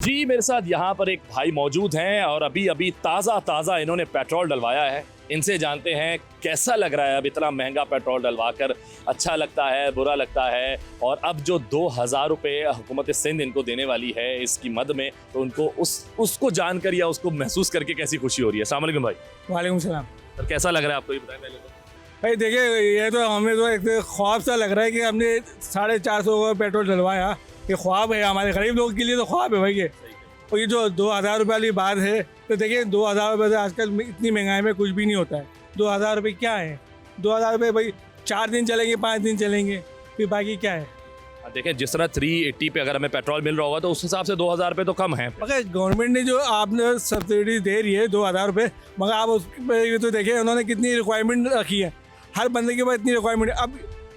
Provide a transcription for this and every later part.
जी मेरे साथ यहाँ पर एक भाई मौजूद हैं और अभी अभी ताज़ा इन्होंने पेट्रोल डलवाया है। इनसे जानते हैं कैसा लग रहा है अब इतना महंगा पेट्रोल डलवा कर, अच्छा लगता है, बुरा लगता है। और अब जो 2000 रुपये हुकूमत सिंध इनको देने वाली है इसकी मद में, तो उनको उसको जानकर या उसको महसूस करके कैसी खुशी हो रही है। अस्सलाम वालेकुम भाई। वालेकुम सलाम। सर कैसा लग रहा है आपको, ये बताएं पहले तो। भाई देखिए, ये तो हमें तो एक ख्वाब सा लग रहा है कि हमने 450 का पेट्रोल डलवाया। ये ख्वाब है हमारे गरीब लोगों के लिए, तो ख्वाब है भाई ये। और ये जो 2000 रुपये वाली बात है, तो देखिए 2000 रुपये से आजकल इतनी महंगाई में कुछ भी नहीं होता है। 2000 रुपये क्या है? 2000 रुपये भाई 4 दिन चलेंगे, 5 दिन चलेंगे, फिर बाकी क्या है? देखिए जिस तरह 380 पे अगर हमें पेट्रोल मिल रहा होगा तो उस हिसाब से 2000 रुपये तो कम है। मगर गवर्नमेंट ने जो आपने सब्सिडी दे रही है 2000 रुपये, मगर आप उस पर ये तो देखिए उन्होंने कितनी रिक्वायरमेंट रखी है। हर बंदे के पास इतनी रिक्वायरमेंट है।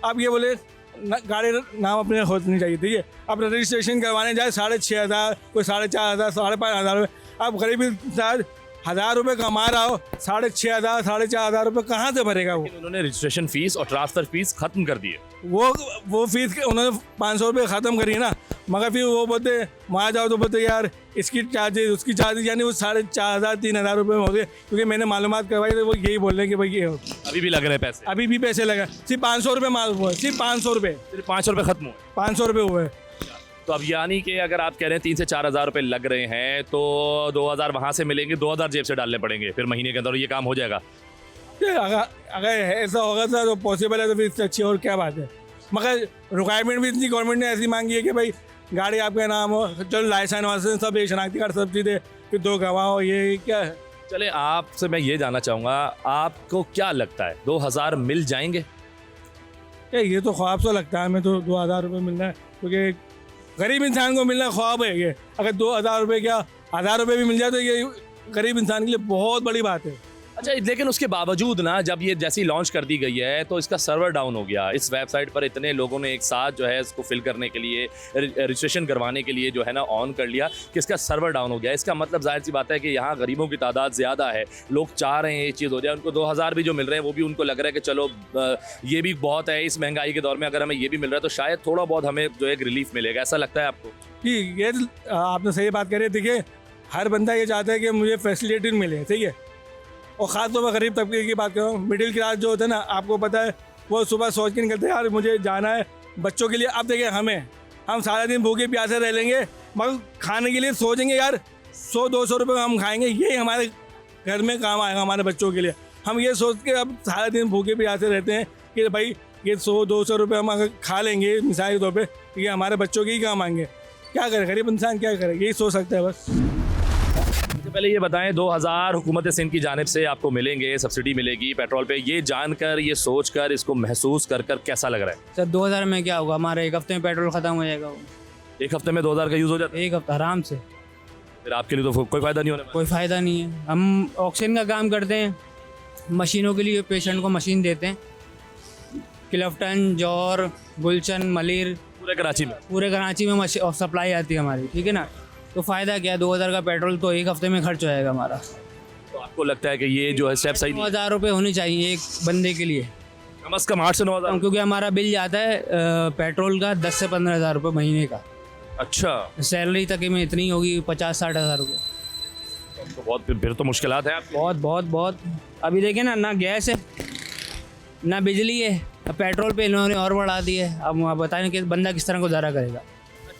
अब ये बोले गाड़ी नाम अपने होनी चाहिए, ठीक है। अब रजिस्ट्रेशन करवाने जाए 6500, कोई 4500, 5500 रुपये। अब गरीब इंसान 1000 रुपये कमा रहा हो, 6500, 4500 रुपये कहाँ से भरेगा वो? उन्होंने रजिस्ट्रेशन फीस और ट्रांसफर फीस खत्म कर दी है। वो फीस उन्होंने 500 रुपये ख़त्म करी है ना, मगर फिर वो बोलते वहाँ जाओ तो बोलते यार इसकी चार्जेस उसकी चार्जेस, यानी वो 4500, 3000 रुपये में हो गए। क्योंकि मैंने मालूमात करवाई तो वो यही बोल रहे हैं कि भाई ये अभी भी लग रहे हैं पैसे, अभी भी पैसे लगा। सिर्फ 500 रुपये माल हुआ, सिर्फ 500 रुपये, सिर्फ 500 रुपये खत्म हुए। 500 रुपये हुए। तो अब यानी कि अगर आप कह रहे हैं 3 से 4000 रुपये लग रहे हैं, तो 2000 वहाँ से मिलेंगे, 2000 जेब से डालने पड़ेंगे फिर महीने के अंदर, ये काम हो जाएगा। अगर ऐसा होगा तो पॉसिबल है, तो फिर इससे अच्छी और क्या बात है। मगर रिक्वायरमेंट भी इतनी गवर्नमेंट ने ऐसी मांगी है कि भाई गाड़ी आपका नाम हो, चलो लाइसेंस वाइसेंस सब, एक शनाख्ती कार्ड सब चीज़ें, फिर 2 गवाह हो, ये क्या है? चले आपसे मैं ये जानना चाहूँगा, आपको क्या लगता है 2000 मिल जाएंगे? ये तो ख्वाब सा लगता है हमें तो 2000 रुपये मिलना है, क्योंकि गरीब इंसान को मिलना ख्वाब है ये। अगर 2000 रुपये क्या 1000 रुपये भी मिल जाए तो ये गरीब इंसान के लिए बहुत बड़ी बात है। अच्छा, लेकिन उसके बावजूद ना जब ये जैसी लॉन्च कर दी गई है तो इसका सर्वर डाउन हो गया। इस वेबसाइट पर इतने लोगों ने एक साथ जो है इसको फिल करने के लिए, रजिस्ट्रेशन करवाने के लिए जो है ना ऑन कर लिया कि इसका सर्वर डाउन हो गया। इसका मतलब जाहिर सी बात है कि यहाँ गरीबों की तादाद ज़्यादा है, लोग चाह रहे हैं ये चीज़ हो जाए। उनको 2000 भी जो मिल रहे हैं वो भी उनको लग रहा है कि चलो ये भी बहुत है, इस महंगाई के दौर में अगर हमें ये भी मिल रहा है तो शायद थोड़ा बहुत हमें जो एक रिलीफ मिलेगा। ऐसा लगता है आपको? ठीक, ये आपने सही बात करी। देखिए हर बंदा ये चाहता है कि मुझे फैसिलिटी मिले, ठीक है। और ख़ास तौर पर गरीब तबके की बात कर रहा हूँ। मिडिल क्लास जो होता है ना, आपको पता है, वो सुबह सोच के निकलते हैं यार मुझे जाना है बच्चों के लिए। अब देखिए हम सारा दिन भूखे प्यासे रह लेंगे, मगर खाने के लिए सोचेंगे यार 100-200 रुपये हम खाएंगे, यही हमारे घर में काम आएगा हमारे बच्चों के लिए। हम ये सोच के अब सारा दिन भूखे प्यासे रहते हैं कि भाई ये 100-200 रुपये हम अगर खा लेंगे मिसाल के तौर पर, ये हमारे बच्चों के ही काम आएंगे। क्या करे गरीब इंसान, क्या करे, यही सोच सकता है बस। पहले ये बताएं, 2000 हुकूमत सिंध की जानिब से आपको मिलेंगे, सब्सिडी मिलेगी पेट्रोल पे, ये जानकर, ये सोचकर, इसको महसूस कर कैसा लग रहा है? सर 2000 में क्या होगा, हमारे एक हफ्ते में पेट्रोल ख़त्म हो जाएगा। वो एक हफ्ते में 2000 का यूज़ हो जाता है? एक हफ्ता आराम से। फिर आपके लिए तो कोई फ़ायदा नहीं होने वाला। कोई फ़ायदा नहीं है। हम ऑक्सीजन का काम करते हैं, मशीनों के लिए पेशेंट को मशीन देते हैं। क्लिफ्टन, जौहर, गुलशन, मलिर, पूरे कराची में सप्लाई आती है हमारी, ठीक है ना। तो फ़ायदा क्या है, 2000 का पेट्रोल तो एक हफ्ते में खर्च हो जाएगा हमारा। तो आपको लगता है कि ये जो है स्टेप सही नहीं? 2000 रुपये होनी चाहिए एक बंदे के लिए, कम अज़ कम 8 से 9000, क्योंकि हमारा बिल जाता है पेट्रोल का 10 से 15 हज़ार रुपये महीने का। अच्छा, सैलरी तक में इतनी होगी 50-60 हज़ार रुपये। तो बहुत, फिर तो मुश्किलात है आपकी। बहुत। अभी देखें ना गैस है ना बिजली है, अब पेट्रोल पे इन्होंने और बढ़ा दी है। अब बताएं कि बंदा किस तरह गुजारा करेगा।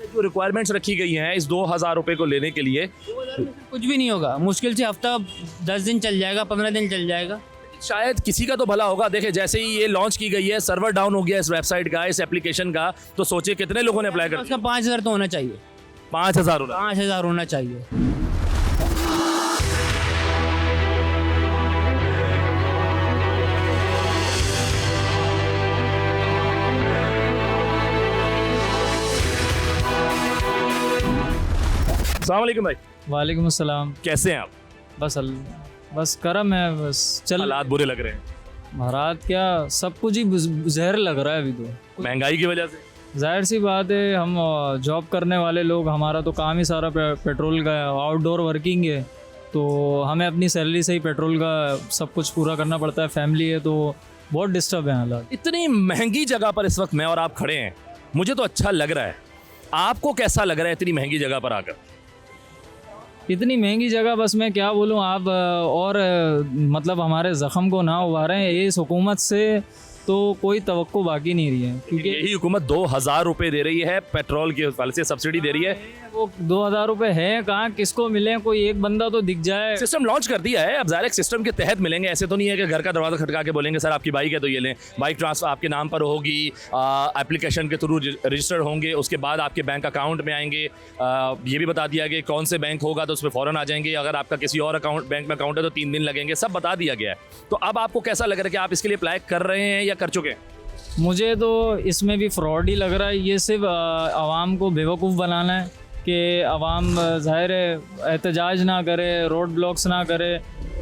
जो रिक्वायरमेंट्स रखी गई हैं इस 2000 रुपये को लेने के लिए, कुछ भी नहीं होगा, मुश्किल से हफ्ता 10 दिन चल जाएगा, 15 दिन चल जाएगा। शायद किसी का तो भला होगा। देखे जैसे ही ये लॉन्च की गई है, सर्वर डाउन हो गया इस वेबसाइट का, इस एप्लीकेशन का, तो सोचिए कितने लोगों ने अप्लाई कर उसका 5000 तो होना चाहिए। 5000 होना चाहिए। अस्सलाम वालेकुम भाई। वालेकुम अस्सलाम। कैसे हैं आप? बस करम है, बस चल। हालात बुरे लग रहे हैं? महाराज क्या, सब कुछ ही जहर लग रहा है अभी तो, महंगाई की वजह से। जाहिर सी बात है, हम जॉब करने वाले लोग, हमारा तो काम ही सारा पेट्रोल का है, आउटडोर वर्किंग है, तो हमें अपनी सैलरी से ही पेट्रोल का सब कुछ पूरा करना पड़ता है। फैमिली है तो बहुत डिस्टर्ब है हालात। इतनी महंगी जगह पर इस वक्त मैं और आप खड़े हैं, मुझे तो अच्छा लग रहा है। आपको कैसा लग रहा है इतनी महंगी जगह पर आकर? इतनी महंगी जगह, बस मैं क्या बोलूँ आप, और मतलब हमारे ज़ख़म को ना उबारें इस हुकूमत से, तो कोई तवक्को बाकी नहीं रही है। क्योंकि यही हुकूमत 2000 रुपए दे रही है पेट्रोल के हवाले से, सब्सिडी दे रही है। वो 2000 रुपये है कहाँ, किसको मिले, कोई एक बंदा तो दिख जाए। सिस्टम लॉन्च कर दिया है, अब ज़ाहिर सिस्टम के तहत मिलेंगे। ऐसे तो नहीं है कि घर का दरवाज़ा खटका के बोलेंगे सर आपकी बाइक है तो ये लें। बाइक ट्रांसफ़र आपके नाम पर होगी, एप्लीकेशन के थ्रू रजिस्टर्ड होंगे, उसके बाद आपके बैंक अकाउंट में आएंगे। ये भी बता दिया गया कौन से बैंक होगा तो उसमें फ़ौरन आ जाएंगे। अगर आपका किसी और अकाउंट बैंक में अकाउंट है तो 3 दिन लगेंगे, सब बता दिया गया है। तो अब आपको कैसा लग रहा है कि आप इसके लिए अप्लाई कर रहे हैं या कर चुके हैं? मुझे तो इसमें भी फ्रॉड ही लग रहा है। ये सिर्फ आवाम को बेवकूफ़ बनाना है कि आवाम ज़ाहिर है एहतजाज ना करे, रोड ब्लॉक्स ना करे,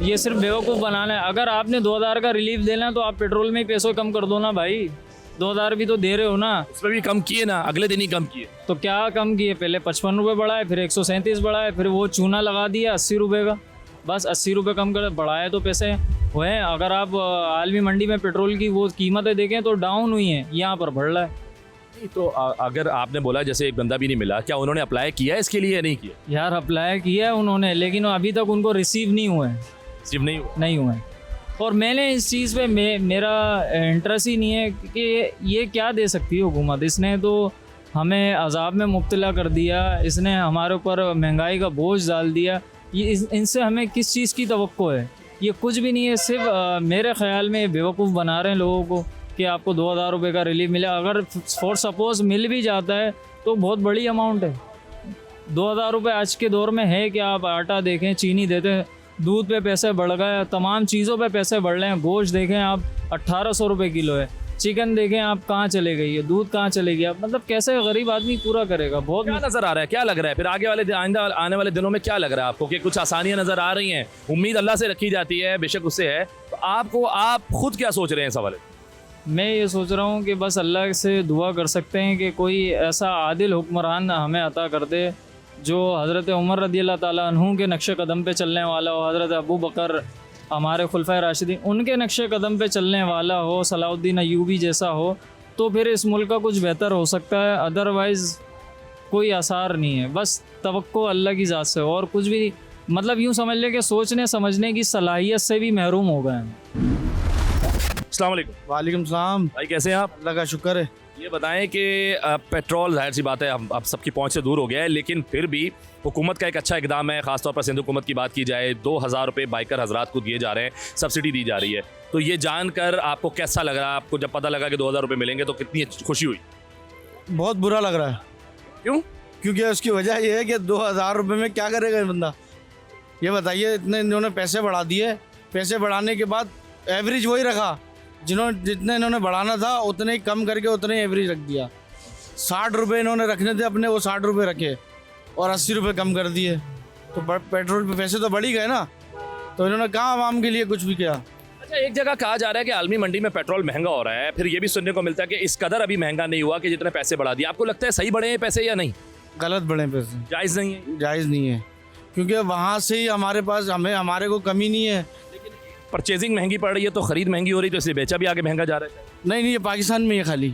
ये सिर्फ बेवकूफ़ बनाना है। अगर आपने 2000 का रिलीफ देना है तो आप पेट्रोल में ही पैसों कम कर दो ना भाई, 2000 भी तो दे रहे हो ना। उसमें भी कम किए ना, अगले दिन ही कम किए। तो क्या कम किए, पहले 55 रुपये बढ़ाए, फिर 137 बढ़ाए, फिर वो चूना लगा दिया 80 रुपये का, बस 80 रुपये कम कर बढ़ाए तो पैसे हुए। अगर आप आलमी मंडी में पेट्रोल की वो कीमतें देखें तो डाउन हुई हैं, यहाँ पर बढ़ रहा है। तो अगर आपने बोला जैसे एक बंदा भी नहीं मिला, क्या उन्होंने अप्लाई किया है इसके लिए या नहीं किया? यार अप्लाई किया है उन्होंने, लेकिन अभी तक उनको रिसीव नहीं हुए हैं, सिर्फ नहीं हुआ। नहीं हुए। और मैंने इस चीज़ पे मेरा इंटरेस्ट ही नहीं है कि ये क्या दे सकती है हुकूमत। इसने तो हमें अजाब में मुब्तला कर दिया, इसने हमारे ऊपर महंगाई का बोझ डाल दिया। ये इनसे हमें किस चीज़ की तवक्को है? ये कुछ भी नहीं है। सिर्फ मेरे ख़्याल में बेवकूफ़ बना रहे हैं लोगों को कि आपको 2000 रुपये का रिलीफ मिला। अगर फॉर सपोज़ मिल भी जाता है तो बहुत बड़ी अमाउंट है। 2000 रुपये आज के दौर में है कि आप आटा देखें, चीनी देते हैं, दूध पे पैसे बढ़ गए, तमाम चीज़ों पे पैसे बढ़ रहे हैं। गोश्त देखें आप 1800 रुपये किलो है, चिकन देखें आप कहाँ चले गई है, दूध कहाँ चले गया। मतलब कैसे गरीब आदमी पूरा करेगा? बहुत क्या नज़र आ रहा है, क्या लग रहा है फिर आगे वाले आइंदा आने वाले दिनों में क्या लग रहा है आपको कि कुछ आसानियाँ नज़र आ रही हैं? उम्मीद अल्लाह से रखी जाती है, बेशक उससे है, तो आप खुद क्या सोच रहे हैं इस हवाले? मैं ये सोच रहा हूँ कि बस अल्लाह से दुआ कर सकते हैं कि कोई ऐसा आदिल हुक्मरान हमें अता कर दे जो हज़रत उमर रदी अल्लाह ताला अन्हु के नक्शे कदम पे चलने वाला हो, हज़रत अबू बकर हमारे खुलफाए राशिदीन उनके नक्शे कदम पे चलने वाला हो, सलाउद्दीन अय्यूबी जैसा हो, तो फिर इस मुल्क का कुछ बेहतर हो सकता है। अदरवाइज़ कोई आसार नहीं है, बस तवक्को अल्लाह की ज़ात से, और कुछ भी मतलब यूँ समझ ले कि सोचने समझने की सलाहियत से भी महरूम हो गए हैं। अस्सलाम वालेकुम। वालेकुम सलाम। भाई कैसे हैं आप? अल्लाह का शुक्र है। ये बताएं कि पेट्रोल जाहिर सी बात है अब सबकी पहुंच से दूर हो गया है, लेकिन फिर भी हुकूमत का एक अच्छा इकदाम है। ख़ासतौर पर सिंध हुकूमत की बात की जाए, 2000 रुपये बाइकर हजरात को दिए जा रहे हैं, सब्सिडी दी जा रही है। तो ये जानकर आपको कैसा लग रहा है? आपको जब पता लगा कि 2000 रुपये मिलेंगे तो कितनी खुशी हुई? बहुत बुरा लग रहा है। क्यों? क्योंकि उसकी वजह यह है कि 2000 रुपये में क्या करेगा ये बंदा? ये बताइए, इतने इन्होंने पैसे बढ़ा दिए, पैसे बढ़ाने के बाद एवरेज वही रखा, जितने इन्होंने बढ़ाना था उतने ही कम करके उतने ही एवरेज रख दिया। 60 रुपये इन्होंने रखने थे अपने, वो 60 रुपये रखे और 80 रुपये कम कर दिए। तो पेट्रोल पे पैसे तो बढ़ ही गए ना, तो इन्होंने कहाँ आवाम के लिए कुछ भी किया। अच्छा, एक जगह कहा जा रहा है कि आलमी मंडी में पेट्रोल महंगा हो रहा है, फिर ये भी सुनने को मिलता है कि इस कदर अभी महंगा नहीं हुआ कि जितने पैसे बढ़ा दिए। आपको लगता है सही बढ़े हैं पैसे या नहीं? गलत बढ़े पैसे, जायज़ नहीं है? जायज़ नहीं है, क्योंकि वहाँ से ही हमारे पास हमारे को कमी नहीं है। परचेजिंग महंगी पड़ रही है तो ख़रीद महंगी हो रही, तो इसलिए बेचा भी आगे महंगा जा रहा है। नहीं, ये पाकिस्तान में ही खाली,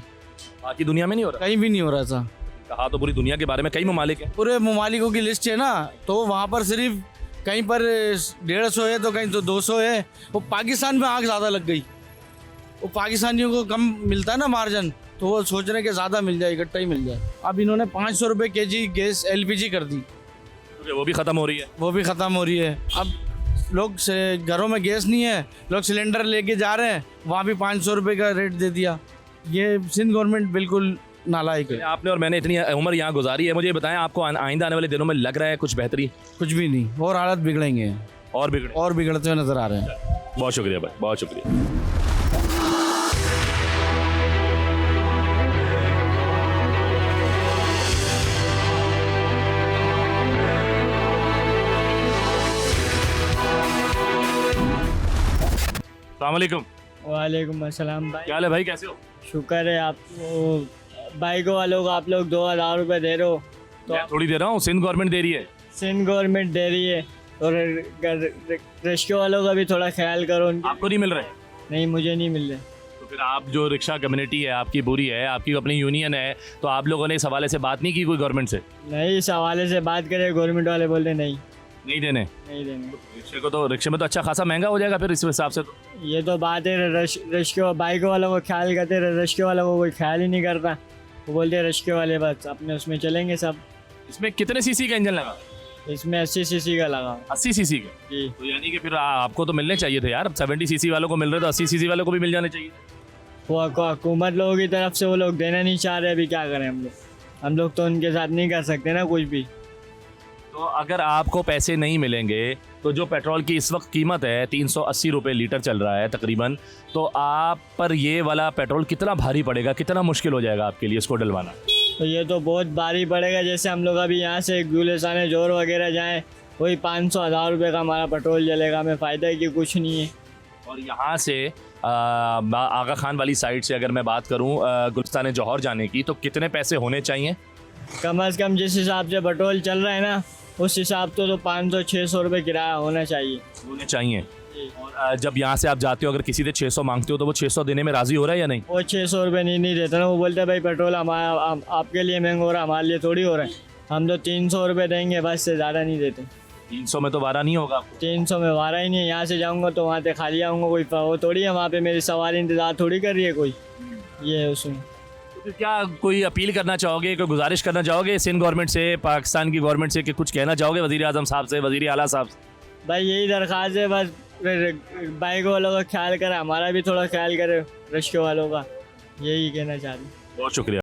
बाकी दुनिया में नहीं हो रहा। कहीं भी नहीं हो रहा था। कहा तो पूरी दुनिया के बारे में कई ममालिक हैं। पूरे ममालिकों की लिस्ट है ना, तो वहाँ पर सिर्फ कहीं पर 150 है तो कहीं तो 200 है। वो पाकिस्तान में आग ज़्यादा लग गई, वो पाकिस्तानियों को कम मिलता है ना मार्जिन, तो वो सोच रहे हैं कि ज़्यादा मिल जाए, इकट्ठा ही मिल जाए। अब इन्होंने 500 रुपये kg गैस LPG कर दी, वो भी ख़त्म हो रही है। वो भी ख़त्म हो रही है। अब लोग से घरों में गैस नहीं है, लोग सिलेंडर लेके जा रहे हैं, वहाँ भी 500 रुपये का रेट दे दिया। ये सिंध गवर्नमेंट बिल्कुल नालायक है। आपने और मैंने इतनी उम्र यहाँ गुजारी है, मुझे बताएं आपको आइंदा आने वाले दिनों में लग रहा है कुछ बेहतरी? कुछ भी नहीं, और हालत बिगड़ेंगे, और बिगड़ते हुए नज़र आ रहे हैं। बहुत शुक्रिया भाई, बहुत शुक्रिया। अस्सलामुअलैकुम। वालेकुम अस्सलाम भाई। क्या हाल है भाई, कैसे हो? शुक्र है। आपको बाइकों वालों को आप लोग 2000 रुपये दे रहे हो, तो मैं थोड़ी दे रहा हूँ, सिंध गवर्नमेंट दे रही है। सिंध गवर्नमेंट दे रही है, और रिक्शे वालों का भी थोड़ा ख्याल करो। उनके आपको नहीं मिल रहे? नहीं, मुझे नहीं मिल रहे। तो फिर आप जो रिक्शा कम्युनिटी है आपकी बुरी है, आपकी अपनी यूनियन है, तो आप लोगों ने इस हवाले से बात नहीं की कोई गवर्नमेंट से? नहीं, इस हवाले से बात करें, गवर्नमेंट वाले बोलते नहीं। नहीं देने? नहीं देंगे। रिक्शे को तो, रिक्शे में तो अच्छा खासा महंगा हो जाएगा फिर इस हिसाब से तो। ये तो बात है, रिक्शे बाइक वालों को ख्याल करते हैं, रिक्शे वालों को कोई ख्याल ही नहीं करता। वो बोलते हैं रिक्शे वाले बस अपने उसमें चलेंगे सब। इसमें कितने सीसी का इंजन लगा? इसमें 80 सीसी का लगा। 80 सीसी का? जी। तो यानी कि फिर आपको तो मिलने चाहिए थे यार, 70 सीसी वालों को मिल रहे तो 80 सीसी वालों को भी मिल जाने चाहिए। वो हुकूमत लोगों की तरफ से वो लोग देना नहीं चाह रहे, अभी क्या करें हम लोग तो उनके साथ नहीं कर सकते ना कुछ भी। तो अगर आपको पैसे नहीं मिलेंगे तो जो पेट्रोल की इस वक्त कीमत है 380 रुपये लीटर चल रहा है तकरीबन, तो आप पर ये वाला पेट्रोल कितना भारी पड़ेगा, कितना मुश्किल हो जाएगा आपके लिए इसको डलवाना? तो ये तो बहुत भारी पड़ेगा। जैसे हम लोग अभी यहाँ से गुलिस्तान जोर वगैरह जाएँ, वही 500-1000 रुपये का हमारा पेट्रोल जलेगा, हमें फ़ायदा है कि कुछ नहीं है। और यहाँ से आगा खान वाली साइड से अगर मैं बात करूँ गुलिस्तान जौहर जाने की, तो कितने पैसे होने चाहिए? कम से कम जिस हिसाब से पेट्रोल चल रहा है ना, उस हिसाब से तो 500-600 रुपये किराया होना चाहिए। और जब यहाँ से आप जाते हो अगर किसी से 600 मांगते हो तो वो 600 देने में राजी हो रहा है या नहीं? वो 600 रुपये नहीं देता ना, वो बोलते हैं भाई पेट्रोल हमारा आपके लिए महंगा हो रहा है, हमारे लिए थोड़ी हो रहा है, हम तो 300 रुपये देंगे बस, से ज़्यादा नहीं देते। 300 में तो वारा नहीं होगा आपको? 300 में वारा ही नहीं है। यहाँ से जाऊँगा तो वहाँ से खाली आऊँगा, कोई वो थोड़ी है वहाँ पे मेरी सवारी इंतज़ार थोड़ी कर रही है कोई, ये है उसमें। तो क्या कोई अपील करना चाहोगे, कोई गुजारिश करना चाहोगे सिंध गवर्नमेंट से, पाकिस्तान की गवर्नमेंट से, कि कुछ कहना चाहोगे वज़ीर आज़म साहब से, वज़ीर आला साहब से? भाई यही दरख्वास्त है बस, बाइक वालों का ख्याल करे, हमारा भी थोड़ा ख्याल करे, रिक्शे वालों का, यही कहना चाहते हैं। बहुत शुक्रिया।